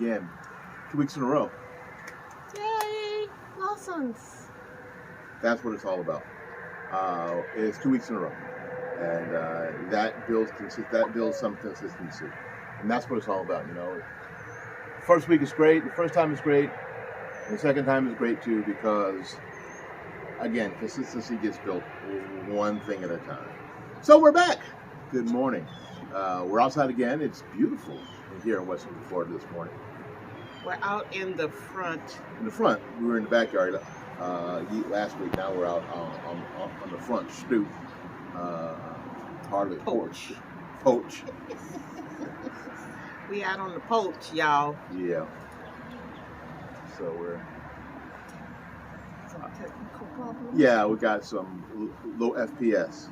again. 2 weeks in a row. Yay! Lawson's. That's what it's all about. It's 2 weeks in a row. And that builds some consistency. And that's what it's all about, you know. First week is great. The first time is great. And the second time is great, too, because, again, consistency gets built one thing at a time. So we're back. Good morning. We're outside again. It's beautiful here in Western Florida this morning. We're out in the front. In the front. We were in the backyard last week. Now we're out on the front stoop. Hardly Porch. Poach. We out on the porch, y'all. Yeah. So we're... Some technical problems? Yeah, we got some low FPS.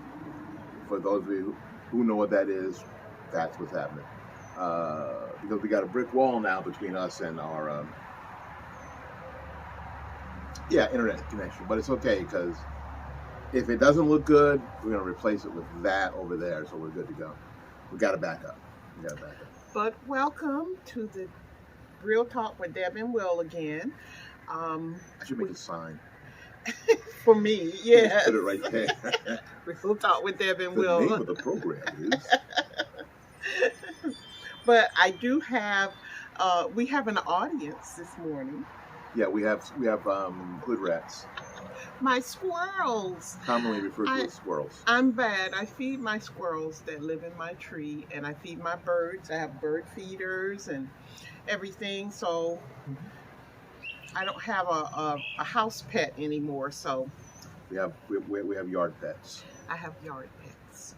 For those of you who know what that is, that's what's happening. Because we got a brick wall now between us and our internet connection. But it's okay, because if it doesn't look good, we're going to replace it with that over there, so we're good to go. We got to back up. But welcome to the Real Talk with Deb and Will again. I should make a sign. For me, yes. Put it right there. Real Talk with Deb and The Will. name of the program is. But I do have, we have an audience this morning. Yeah, we have hood rats. My squirrels. Commonly referred to as squirrels. I'm bad. I feed my squirrels that live in my tree, and I feed my birds. I have bird feeders and everything, so I don't have a house pet anymore. So We have yard pets. I have yard pets,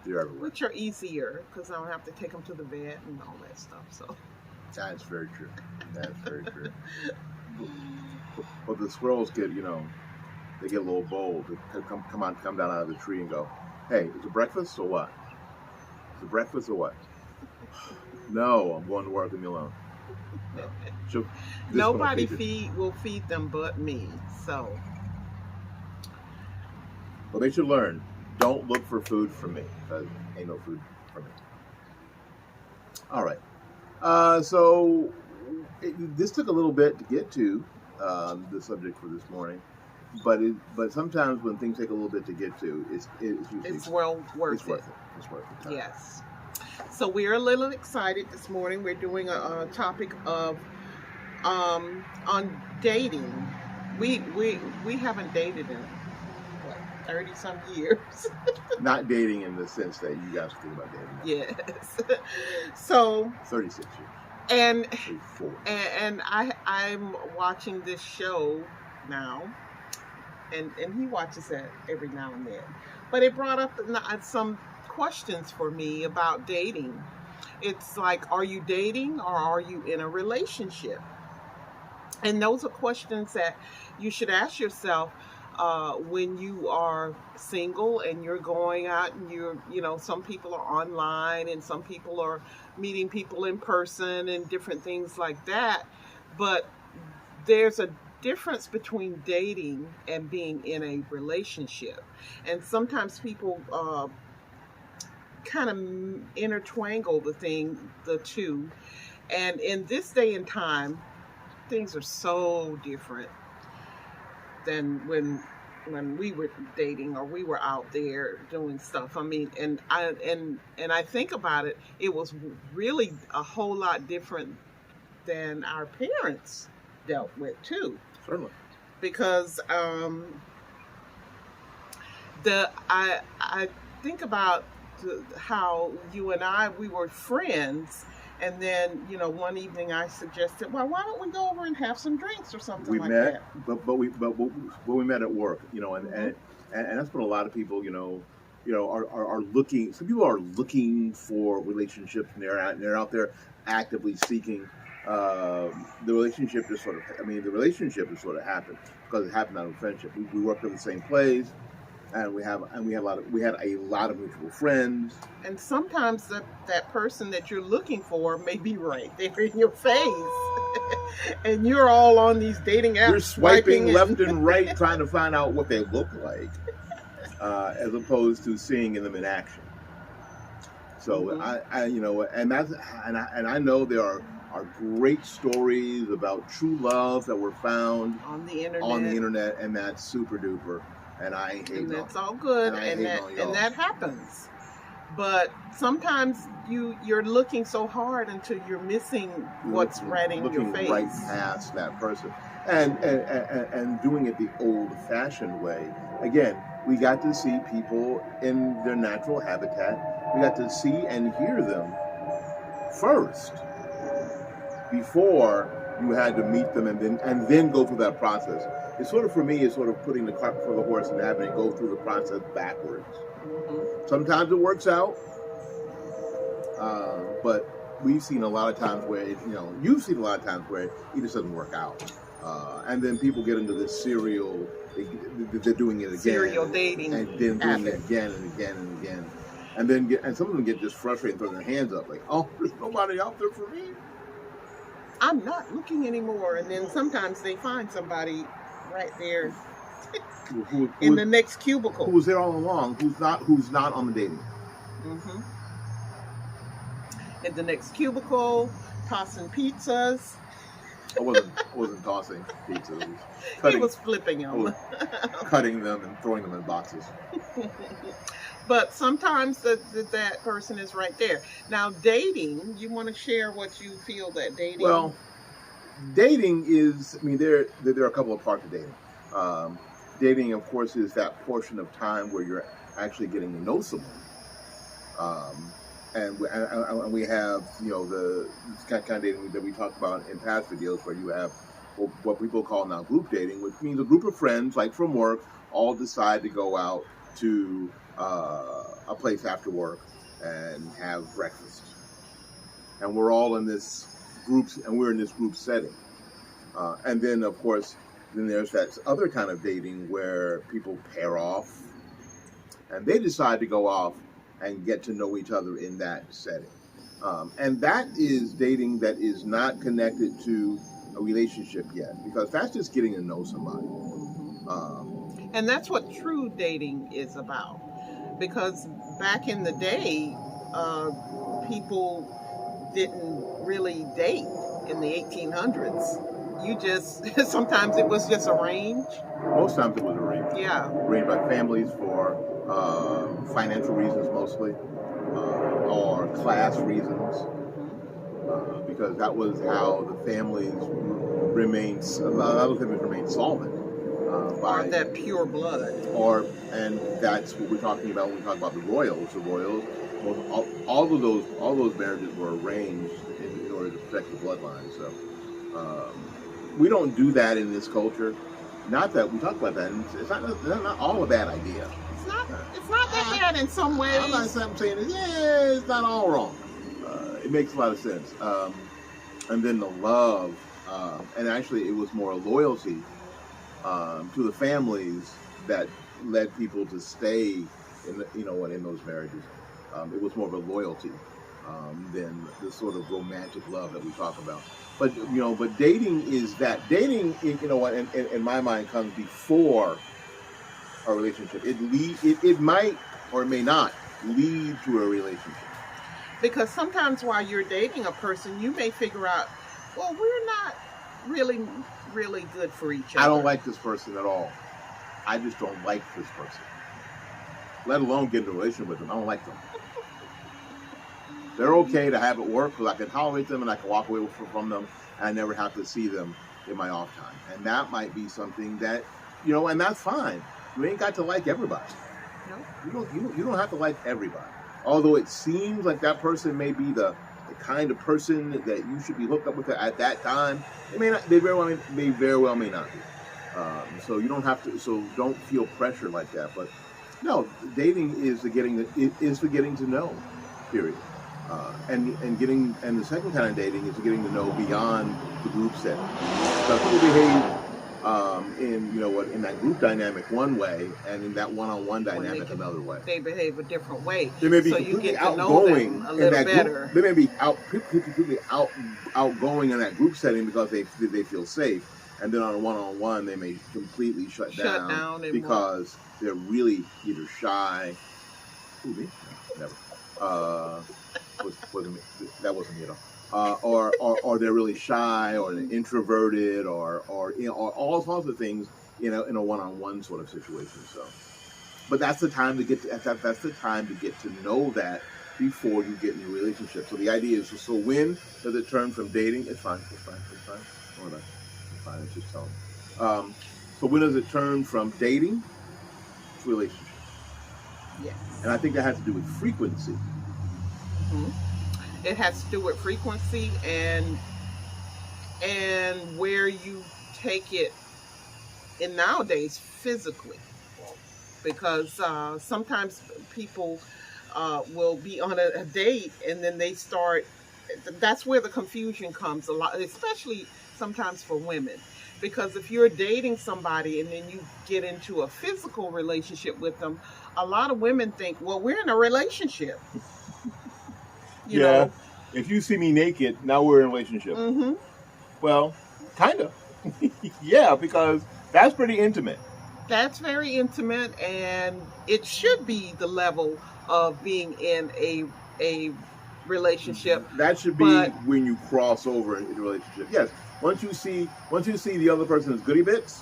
They're everywhere. which are easier because I don't have to take them to the vet and all that stuff. So That's very true. That's very true. But the squirrels get, they get a little bold. They come down out of the tree and go, "Hey, is it breakfast or what? Is it breakfast or what?" "No, I'm going to work. Leave me alone." No. nobody will feed them but me. So Well, they should learn. Don't look for food from me, because ain't no food for me. All right. So this took a little bit to get to the subject for this morning, but sometimes when things take a little bit to get to, it's usually it's well worth it's worth it. It's worth it. Yes. So we're a little excited this morning. We're doing a topic of on dating. We haven't dated in 30 some years. Not dating in the sense that you guys think about dating. Yes. So 36 years. and 34. and I'm watching this show now, and he watches that every now and then. But it brought up some questions for me about dating. It's like, are you dating or are you in a relationship? And those are questions that you should ask yourself when you are single and you're going out and some people are online and some people are meeting people in person and different things like that. But there's a difference between dating and being in a relationship. And sometimes people kind of intertwingle the two. And in this day and time, things are so different than when we were dating or we were out there doing stuff. I mean, and I think about it, it was really a whole lot different than our parents dealt with too. Certainly. Because I think about how you and we were friends. And then, one evening I suggested, well, why don't we go over and have some drinks or something like that? But we met at work, and that's what a lot of people, are looking. Some people are looking for relationships, and they're out there actively seeking. The relationship just sort of happened because it happened out of friendship. We worked at the same place. And we had a lot of mutual friends. And sometimes that person that you're looking for may be right there in your face, and you're all on these dating apps. You're swiping left and right, trying to find out what they look like, as opposed to seeing them in action. So I know there are are great stories about true love that were found on the internet, and that's super duper. And I hate and y'all. that's all good, and that happens. But sometimes you're looking so hard until you're missing what's right in your face. Looking right past that person, and doing it the old-fashioned way. Again, we got to see people in their natural habitat. We got to see and hear them first before you had to meet them and then go through that process. It's sort of, for me, it's sort of putting the cart before the horse and having to go through the process backwards. Mm-hmm. Sometimes it works out, but we've seen a lot of times where you've seen a lot of times where it just doesn't work out, and then people get into this serial. They're doing it again, serial dating, and then doing it again and again and again, and then some of them get just frustrated and throw their hands up like, "Oh, there's nobody out there for me. I'm not looking anymore." And then sometimes they find somebody right there in the next cubicle, who's there all along, who's not on the dating. Mm-hmm. In the next cubicle, tossing pizzas. I wasn't tossing pizzas. He was flipping them. Cutting them and throwing them in boxes. But sometimes that person is right there. Now, dating, you want to share what you feel that dating... Well, dating is, there are a couple of parts of dating. Dating, of course, is that portion of time where you're actually getting to know someone. And we have, the kind of dating that we talked about in past videos, where you have what people call now group dating, which means a group of friends, like from work, all decide to go out to a place after work and have breakfast. And we're all in this group, and we're in this group setting. And then, of course, then there's that other kind of dating where people pair off, and they decide to go off and get to know each other in that setting. And that is dating that is not connected to a relationship yet, because that's just getting to know somebody. And that's what true dating is about. Because back in the day, people didn't really date in the 1800s. Sometimes it was just arranged. Most times it was arranged. Yeah. Arranged by families for financial reasons mostly, or class reasons, because that was how the families remained solvent. Or that pure blood. And that's what we're talking about when we talk about the royals. The royals, all those marriages were arranged in order to protect the bloodline. So we don't do that in this culture. Not that we talk about that. It's not all a bad idea. It's not that bad in some ways. I'm not saying it's not all wrong. It makes a lot of sense. And then the love, and actually it was more loyalty to the families that led people to stay in those marriages. It was more of a loyalty than the sort of romantic love that we talk about. But dating is that. Dating, in my mind, comes before a relationship. It might or may not lead to a relationship. Because sometimes while you're dating a person, you may figure out, well, we're not really good for each other. I don't like this person at all. I just don't like this person. Let alone get in a relationship with them. I don't like them. They're okay to have it work because I can tolerate them and I can walk away from them, and I never have to see them in my off time. And that might be something that, and that's fine. You ain't got to like everybody. No. You don't have to like everybody. Although it seems like that person may be the kind of person that you should be hooked up with at that time. It may not. They very well may not be. So you don't have to. So don't feel pressure like that. But no, dating is the getting to know. Period. And the second kind of dating is getting to know beyond the group setting. So people behave in that group dynamic one way, and in that one-on-one dynamic another way. They behave a different way. They may be so completely you get to outgoing know them a little better. They may be completely outgoing in that group setting because they feel safe, and then on a one-on-one they may completely shut down because they're really either shy. Who, me? No, never. Wasn't me. That wasn't me at all. or they're really shy, or they're introverted, or or all sorts of things, in a one-on-one sort of situation. So, but that's the time to get to, that's the time to get to know that before you get in a relationship. So the idea is, so when does it turn from dating? It's fine. Hold on. It's fine. It's just telling. So when does it turn from dating to relationship? Yes. And I think that has to do with frequency. Mm-hmm. It has to do with frequency and where you take it in nowadays physically, because sometimes people will be on a date and then they start. That's where the confusion comes a lot, especially sometimes for women. Because if you're dating somebody and then you get into a physical relationship with them, a lot of women think, well, we're in a relationship. You know? If you see me naked, now we're in a relationship. Mm-hmm. Well, kind of. Yeah, because that's pretty intimate. That's very intimate, and it should be the level of being in a relationship. That should be when you cross over into a relationship. Yes. Once you see the other person's goodie bits,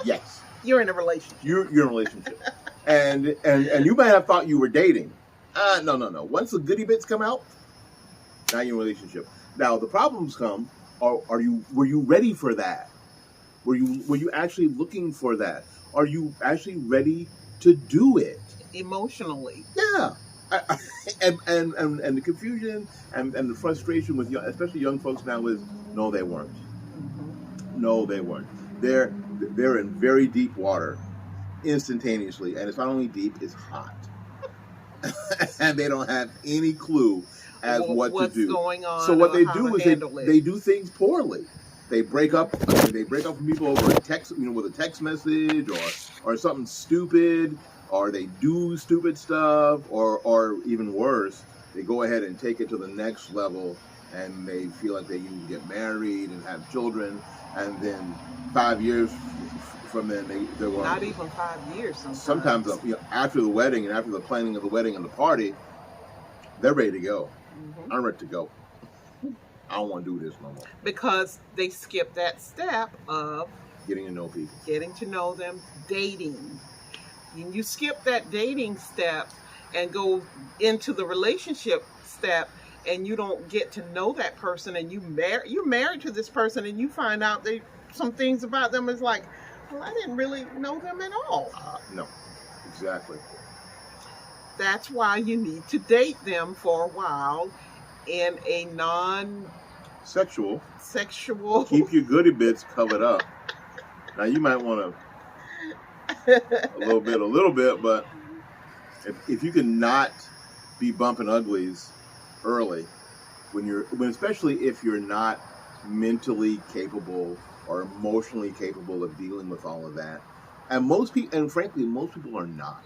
yes, you're in a relationship. You're in a relationship, and you might have thought you were dating. No. Once the goodie bits come out, now you're in a relationship. Now the problems come. Were you ready for that? Were you actually looking for that? Are you actually ready to do it emotionally? Yeah. And the confusion and the frustration with especially young folks now is no, they weren't. Mm-hmm. No, they weren't. They're in very deep water instantaneously, and it's not only deep, it's hot. And they don't have any clue as what's to do. Going on. So what they do is they do things poorly. They break up. They break up from people over a text, with a text message or something stupid, or they do stupid stuff, or even worse, they go ahead and take it to the next level, and they feel like they can get married and have children, and then 5 years from then they're not even 5 years. Sometimes after the wedding and after the planning of the wedding and the party, they're ready to go. Mm-hmm. I'm ready to go. I don't want to do this no more. Because they skip that step of getting to know people. Getting to know them, dating. You skip that dating step and go into the relationship step, and you don't get to know that person, and you're married to this person, and you find out some things about them is like, well, I didn't really know them at all. No, exactly. That's why you need to date them for a while in a non-sexual. Keep your goodie bits covered up. Now you might want to a little bit, but if you can not be bumping uglies early, especially if you're not mentally capable or emotionally capable of dealing with all of that, and frankly, most people are not.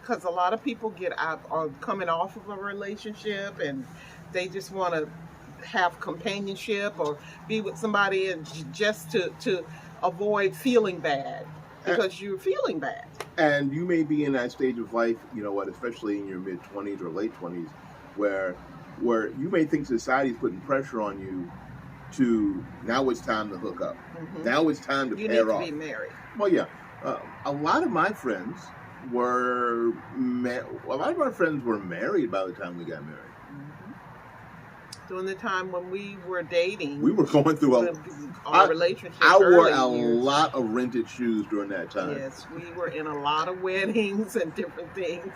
Because a lot of people are coming off of a relationship and they just want to have companionship or be with somebody and just to avoid feeling bad because you're feeling bad. And you may be in that stage of life, especially in your mid-20s or late 20s, where you may think society's putting pressure on you to, now it's time to hook up. Mm-hmm. Now it's time to pair off. You need to be married. Well, yeah. A lot of my friends were married by the time we got married. During the time when we were dating, we were going through our relationship. I wore a lot of rented shoes during that time. Yes, we were in a lot of weddings and different things,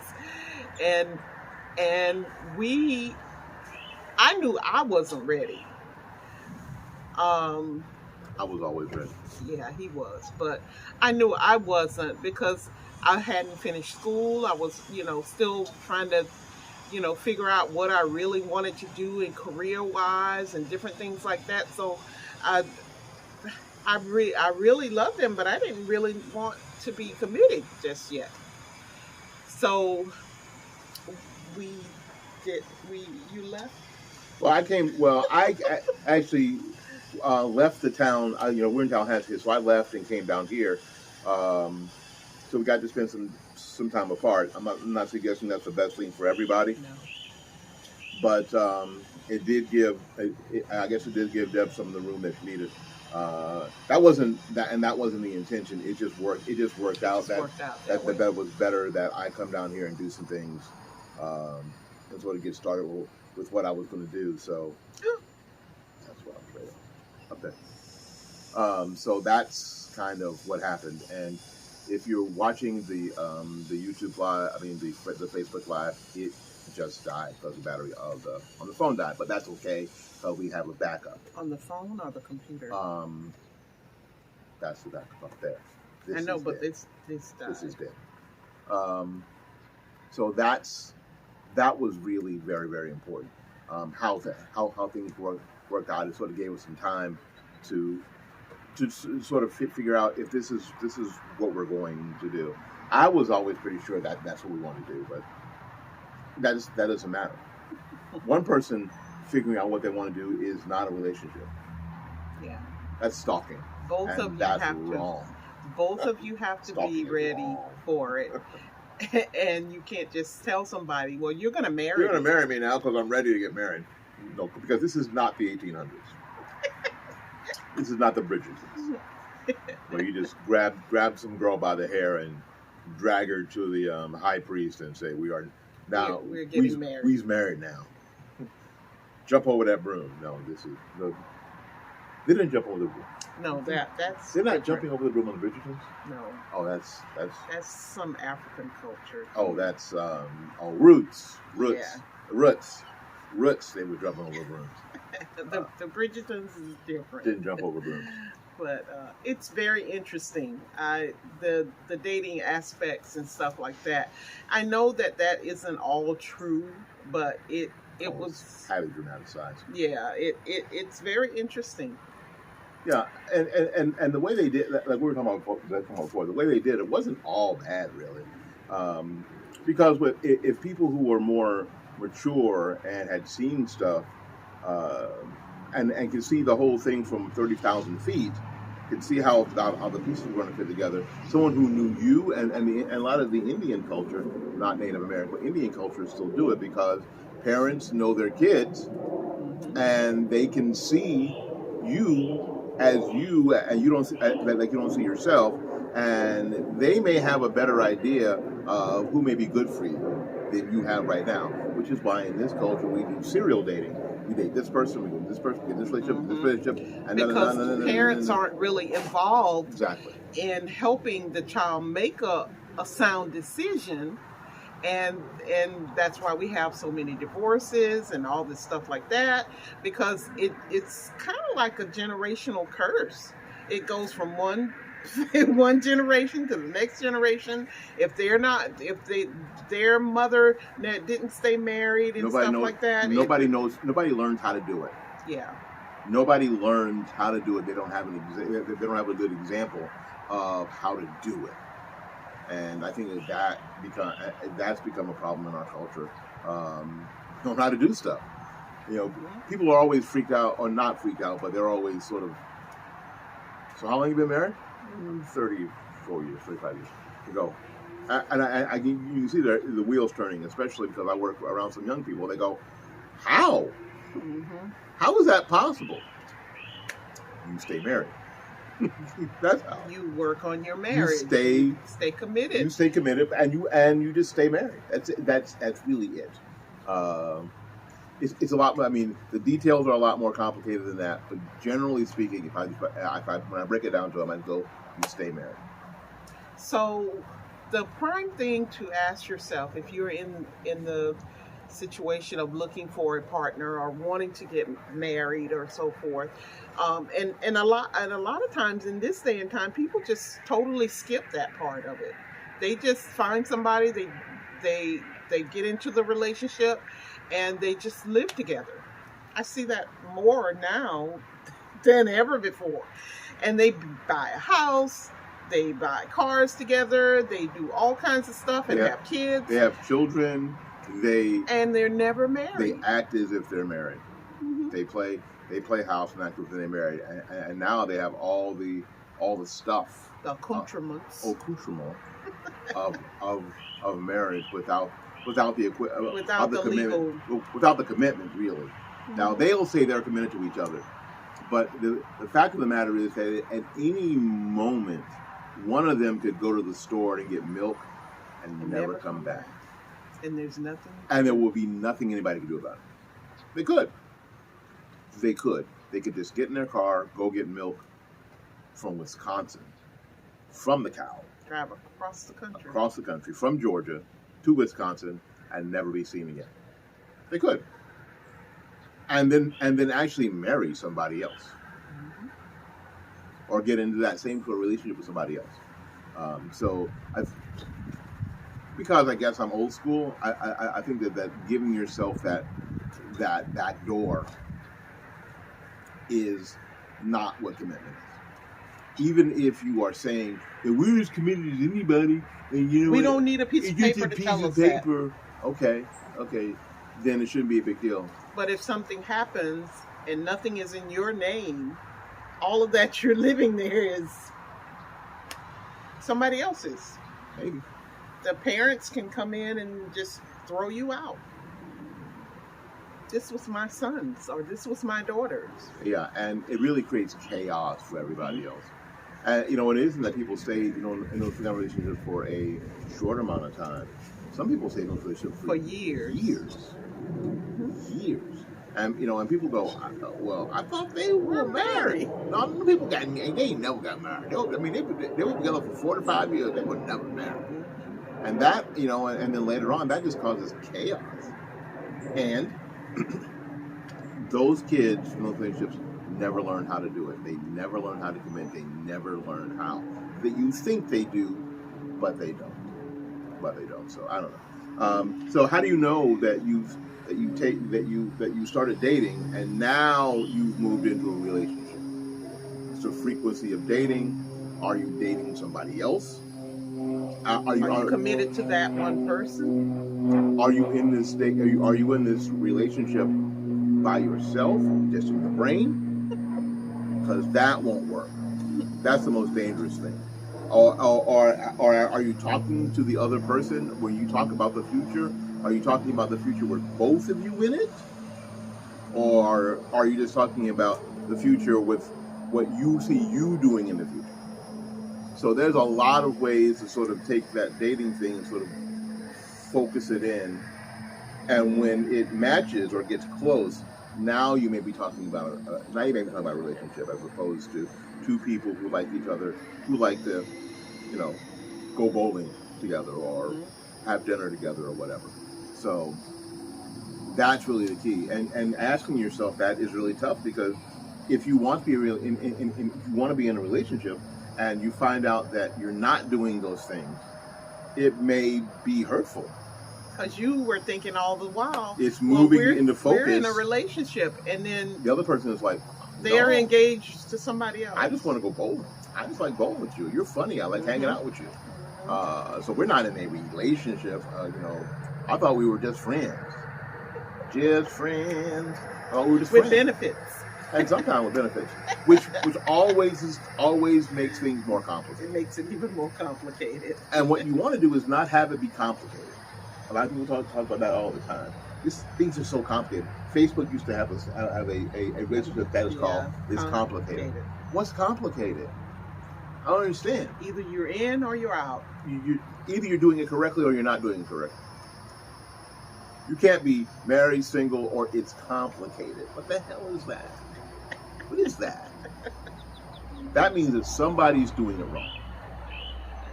and I knew I wasn't ready. I was always ready. Yeah, he was, but I knew I wasn't because I hadn't finished school. I was, still trying to, figure out what I really wanted to do in career-wise and different things like that. So I really loved him, but I didn't really want to be committed just yet. So you left? Well, I actually left the town. We're in Tallahassee, so I left and came down here. So we got to spend some time apart. I'm not suggesting that's the best thing for everybody. No. but it did give. I guess it did give Deb some of the room that she needed. That wasn't that, and that wasn't the intention. It just worked. It just worked out. That was better. That I come down here and do some things, and sort of get started with what I was going to do. So that's what I'm saying. Up there. So that's kind of what happened. And if you're watching the YouTube live, I mean the Facebook live, it just died because the battery on the phone died. But that's okay because we have a backup. On the phone or the computer? That's the backup up there. I know, but this died. This is dead. So that was really very, very important. How things worked out. It sort of gave us some time to sort of figure out if this is what we're going to do. I was always pretty sure that that's what we want to do, but that doesn't matter. One person figuring out what they want to do is not a relationship. Yeah, that's stalking. Both of you have to be ready for it. And you can't just tell somebody, well, you're going to marry me. You're going to marry me now because I'm ready to get married. No, because this is not the 1800s. This is not the Bridgertons, where you just grab some girl by the hair and drag her to the high priest and say, we're getting married. We's married now. Jump over that broom. No, they didn't jump over the broom. No, that's they're not different. Jumping over the broom on the Bridgertons. No. Oh, that's some African culture. Oh, that's roots. Yeah. Roots. They were jumping over brooms. The Bridgertons is different. Didn't jump over brooms. But it's very interesting. The dating aspects and stuff like that. I know that isn't all true, but it was highly dramatized. Yeah, it's very interesting. Yeah, and the way they did, like we were talking about before, the way they did it wasn't all bad, really, because if people who were more mature and had seen stuff, and could see the whole thing from 30,000 feet, could see how the pieces were going to fit together. Someone who knew you and a lot of the Indian culture, not Native American, but Indian culture still do it because parents know their kids, and they can see you as you, and you don't see, like you don't see yourself, and they may have a better idea of who may be good for you than you have right now. Which is why in this culture we do serial dating. We date this person, we get this person, we get this relationship, and because parents aren't really involved exactly in helping the child make a sound decision. And that's why we have so many divorces and all this stuff like that, because it's kind of like a generational curse. It goes from one generation to the next generation. If their mother didn't stay married and like that. Nobody learns how to do it. Yeah. Nobody learns how to do it. They don't have a good example of how to do it. And I think that's become a problem in our culture. Don't know how to do stuff. People are always freaked out, or not freaked out, but they're always sort of. So how long have you been married? 34 years, 35 years ago. And you can see the wheels turning, especially because I work around some young people. They go, how? Mm-hmm. How is that possible? You stay married. That's how. You work on your marriage. You stay committed. You stay committed, and you just stay married. That's really it. It's a lot. I mean, the details are a lot more complicated than that. But generally speaking, when I break it down to them, I go, you stay married. So, the prime thing to ask yourself, if you're in the situation of looking for a partner or wanting to get married or so forth, and a lot of times in this day and time, people just totally skip that part of it. They just find somebody, they get into the relationship, and they just live together. I see that more now than ever before. And they buy a house, they buy cars together, they do all kinds of stuff and have kids. They have children. And they're never married. They act as if they're married. Mm-hmm. They play house and act as if they're married. And now they have all the stuff. The accoutrements. Accoutrement of marriage without without the without the legal, without the commitment, really. Mm-hmm. Now they'll say they're committed to each other, but the fact of the matter is that at any moment, one of them could go to the store and get milk and never come back. And there's nothing. And there will be nothing anybody can do about it. They could. They could. They could just get in their car, go get milk from Wisconsin, from the cow. Drive across the country. Across the country, from Georgia to Wisconsin, and never be seen again. They could. And then actually marry somebody else. Mm-hmm. Or get into that same sort of relationship with somebody else. Because I guess I'm old school, I think that giving yourself that door is not what commitment is. Even if you are saying that we're as committed as anybody, and you know we don't need a piece of paper to tell us that. Okay, then it shouldn't be a big deal. But if something happens and nothing is in your name, all of that you're living there is somebody else's. Maybe. The parents can come in and just throw you out. This was my son's, or this was my daughter's. Yeah, and it really creates chaos for everybody else. And it isn't that people stay, in those relationships for a short amount of time. Some people stay in those relationships for years. Years. And and people go, well, I thought they were married. No, people got married. They never got married. They were together for 4 to 5 years. They were never married. And that, and then later on, that just causes chaos. And those kids in those relationships never learn how to do it. They never learn how to commit. They never learn how. That you think they do, but they don't. So I don't know. So how do you know that you started dating and now you've moved into a relationship? It's the frequency of dating. Are you dating somebody else? Are you committed to that one person? Are you in this state? Are you in this relationship by yourself, just in the brain? Because that won't work. That's the most dangerous thing. Or are you talking to the other person when you talk about the future? Are you talking about the future with both of you in it? Or are you just talking about the future with what you see you doing in the future? So there's a lot of ways to sort of take that dating thing and sort of focus it in. And when it matches or gets close, now you may be talking about a relationship as opposed to two people who like each other, who like to, go bowling together or have dinner together or whatever. So that's really the key. And asking yourself that is really tough, because if you want to be if you want to be in a relationship and you find out that you're not doing those things, it may be hurtful. Because you were thinking all the while, it's moving into focus. We're in a relationship, and then the other person is like, they're engaged to somebody else. I just want to go bowling. I just like bowling with you. You're funny. I like hanging out with you. So we're not in a relationship. I thought we were just friends. Just friends. Oh, we were just with friends. Benefits. And sometimes with benefits, which always makes things more complicated. It makes it even more complicated. And what you want to do is not have it be complicated. A lot of people talk about that all the time. Things are so complicated. Facebook used to have a relationship that is called "It's Complicated." What's complicated? I don't understand. Either you're in or you're out. Either you're doing it correctly or you're not doing it correctly. You can't be married, single, or it's complicated. What the hell is that? What is that? That means that somebody's doing it wrong.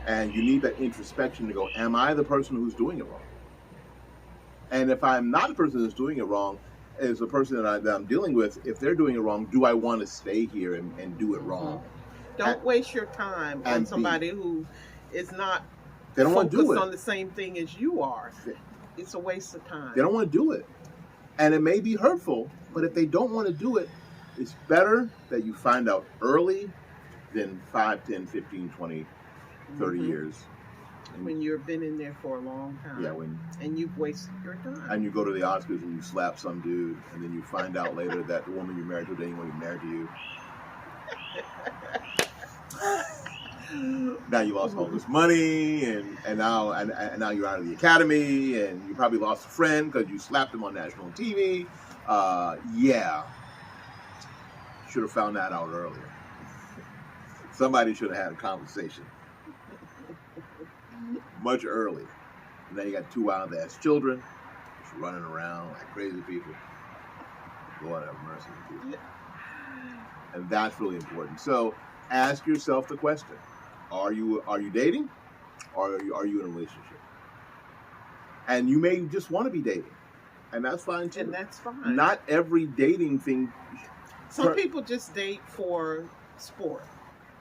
And you need that introspection to go, am I the person who's doing it wrong? And if I'm not the person who's doing it wrong, as the person that I'm dealing with, if they're doing it wrong, do I want to stay here and do it wrong? Don't waste your time on somebody who is not they don't want to do it on the same thing as you are. It's a waste of time. They don't want to do it. And it may be hurtful, but if they don't want to do it, it's better that you find out early than 5, 10, 15, 20, 30 years. When you've been in there for a long time. Yeah, and you've wasted your time. And you go to the Oscars and you slap some dude, and then you find out later that the woman you married to didn't want to be married to you. Now you lost all this money, and now you're out of the academy, and you probably lost a friend because you slapped him on national TV. Yeah, should have found that out earlier. Somebody should have had a conversation much earlier. And then you got 2 wild-ass children just running around like crazy people. Lord have mercy on people. And that's really important. So ask yourself the question: Are you dating, or are you in a relationship? And you may just want to be dating, and that's fine too. And that's fine. Not every dating thing. Some people just date for sport,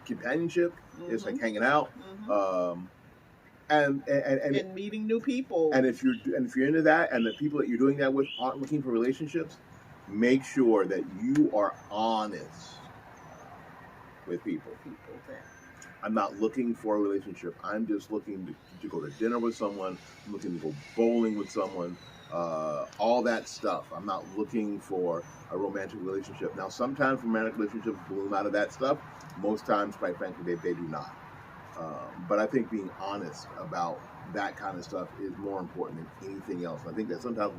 companionship. It's like hanging out. And meeting new people. And if you're into that, and the people that you're doing that with aren't looking for relationships, make sure that you are honest with people. I'm not looking for a relationship. I'm just looking to go to dinner with someone. I'm looking to go bowling with someone. All that stuff. I'm not looking for a romantic relationship. Now, sometimes romantic relationships bloom out of that stuff. Most times, quite frankly, they do not. But I think being honest about that kind of stuff is more important than anything else. I think that sometimes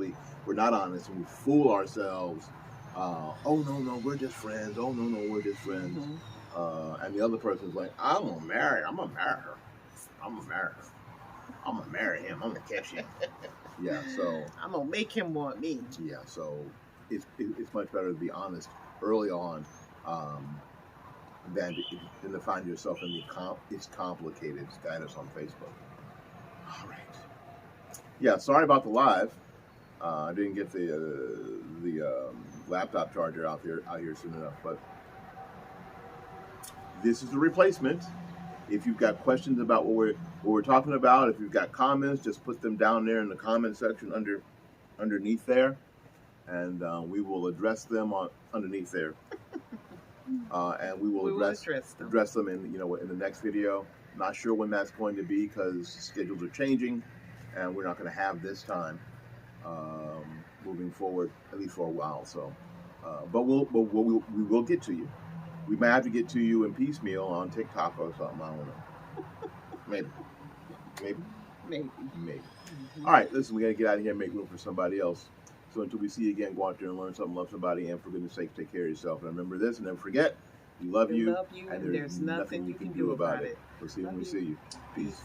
we're not honest and we fool ourselves. Oh, no, we're just friends. Oh, no, we're just friends. And the other person's like, I'm going to marry her. I'm going to marry her. I'm going to marry her. I'm going to marry him. I'm going to catch him. Yeah, so. I'm going to make him want me. Yeah, so it's much better to be honest early on than to find yourself in it's complicated status on Facebook. All right. Yeah, sorry about the live. I didn't get the laptop charger out here soon enough, but this is the replacement. If you've got questions about what we're talking about, if you've got comments, just put them down there in the comment section underneath there, and we will address them underneath there. And we will address them in in the next video. Not sure when that's going to be because schedules are changing, and we're not going to have this time moving forward, at least for a while. So, but we will get to you. We might have to get to you in piecemeal on TikTok or something. I don't know. Maybe. All right, listen, we got to get out of here and make room for somebody else. So until we see you again, go out there and learn something, love somebody, and for goodness sake, take care of yourself. And remember this, and never forget, we love you, and there's nothing you can do about it. We'll see you when we see you. Peace.